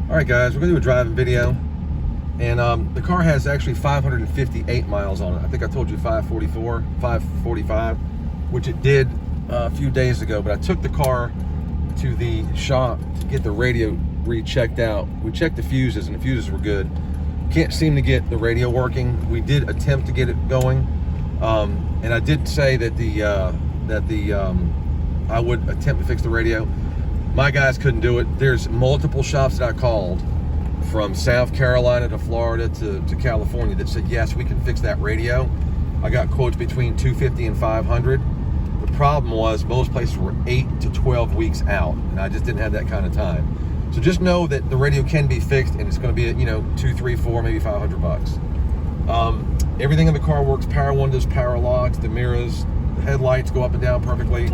All right, guys, we're gonna do a driving video, and the car has actually 558 miles on it. I think I told you 544, 545, which it did a few days ago. But I took the car to the shop to get the radio rechecked out. We checked the fuses, and the fuses were good. Can't seem to get the radio working. We did attempt to get it going, and I did say that I would attempt to fix the radio. My guys couldn't do it. There's multiple shops that I called from South Carolina to Florida to California that said, yes, we can fix that radio. I got quotes between $250 and $500. The problem was most places were 8 to 12 weeks out, and I just didn't have that kind of time. So just know that the radio can be fixed, and it's going to be at, 2, 3, 4, maybe $500. Everything in the car works. Power windows, power locks, the mirrors, the headlights go up and down perfectly.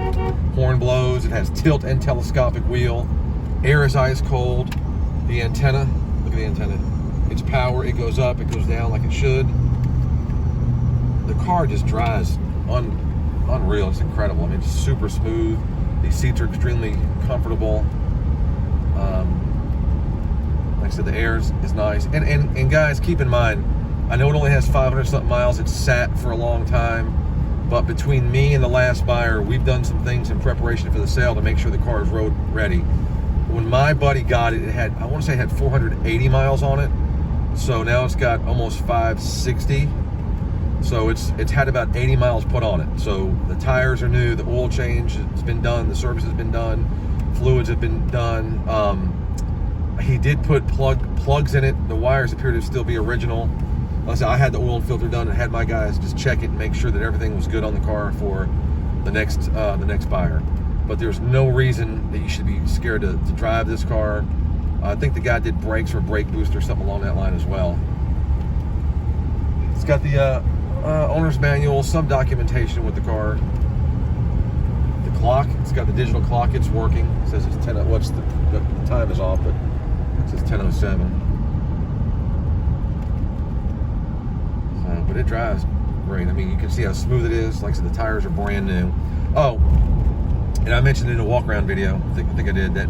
Horn blows. It has tilt and telescopic wheel. Air is ice cold. The antenna, look at the antenna. It's power. It goes up. It goes down like it should. The car just drives unreal. It's incredible. I mean, it's super smooth. These seats are extremely comfortable. Like I said, the air is nice. And guys, keep in mind, I know it only has 500 something miles. It's sat for a long time. But between me and the last buyer, we've done some things in preparation for the sale to make sure the car is road ready. When my buddy got it, I want to say it had 480 miles on it. So now it's got almost 560. So it's had about 80 miles put on it. So the tires are new, the oil change has been done, the service has been done, fluids have been done. He did put plugs in it. The wires appear to still be original. Like I said, I had the oil and filter done and had my guys just check it and make sure that everything was good on the car for the next buyer. But there's no reason that you should be scared to drive this car. I think the guy did brakes or brake boost or something along that line as well. It's got the owner's manual, some documentation with the car. The clock, it's got the digital clock. It's working. It says it's 10. The time is off, but it says 10:07. But it drives great. I mean, you can see how smooth it is. Like I said, the tires are brand new. Oh, and I mentioned in a walk-around video, I think I did, that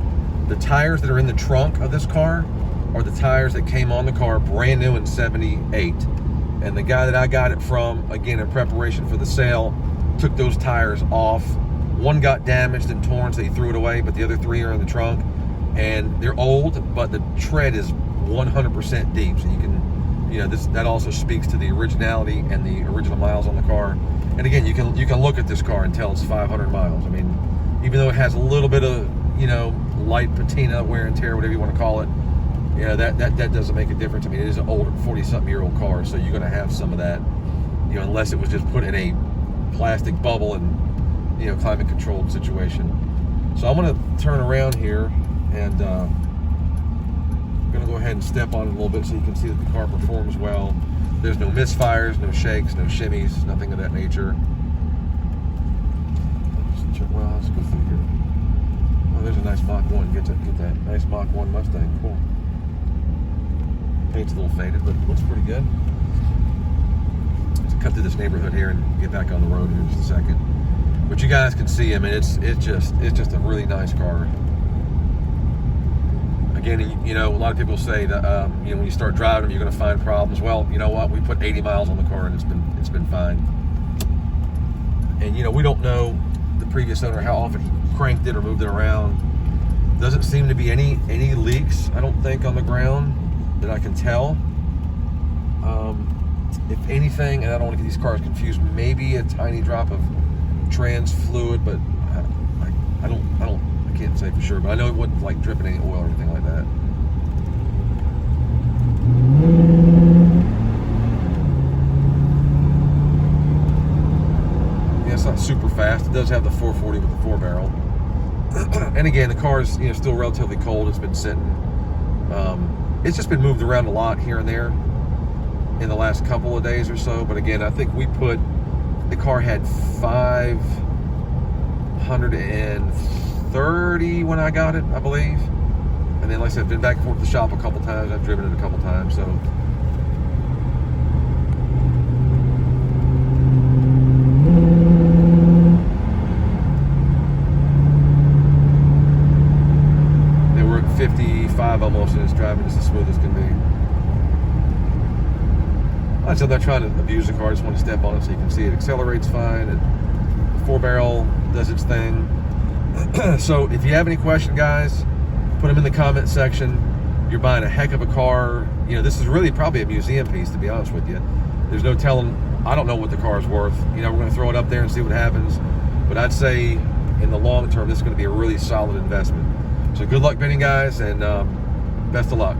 the tires that are in the trunk of this car are the tires that came on the car brand new in '78. And the guy that I got it from, again, in preparation for the sale, took those tires off. One got damaged and torn, so he threw it away, but the other 3 are in the trunk. And they're old, but the tread is 100% deep, so you can, that also speaks to the originality and the original miles on the car. And again, you can look at this car and tell it's 500 miles. I mean, even though it has a little bit of light patina, wear and tear, whatever you want to call it, that doesn't make a difference. I mean, it is an older 40-something-year-old car, so you're going to have some of that, unless it was just put in a plastic bubble and climate controlled situation. So I'm going to turn around here and I'm going to go ahead and step on it a little bit so you can see that the car performs well. There's no misfires, no shakes, no shimmies, nothing of that nature. Well, let's go through here. Oh, there's a nice Mach 1. Get that nice Mach 1 Mustang. Cool. Paint's a little faded, but it looks pretty good. Let's cut through this neighborhood here and get back on the road here in just a second. But you guys can see, I mean, it's just a really nice car. Again, a lot of people say that when you start driving them, you're going to find problems. Well, you know what? We put 80 miles on the car and it's been fine. And we don't know the previous owner how often he cranked it or moved it around. Doesn't seem to be any leaks, I don't think, on the ground that I can tell. If anything, and I don't want to get these cars confused, maybe a tiny drop of trans fluid, but I can't say for sure, but I know it wasn't like dripping any oil or anything like that. Yeah, it's not super fast. It does have the 440 with the 4-barrel. And again, the car is still relatively cold. It's been sitting. It's just been moved around a lot here and there in the last couple of days or so. But again, I think the car had 530 when I got it, I believe. And then, like I said, I've been back and forth to the shop a couple times. I've driven it a couple times, so. They were at 55 drive almost, and it's driving just as smooth as can be. Like I said, I'm not trying to abuse the car. I just want to step on it so you can see it accelerates fine. The 4-barrel does its thing. So if you have any question, guys, put them in the comment section. You're buying a heck of a car. You know, this is really probably a museum piece, to be honest with you. There's no telling. I don't know what the car is worth. You know, we're going to throw it up there and see what happens. But I'd say in the long term, this is going to be a really solid investment. So good luck bidding, guys, and best of luck.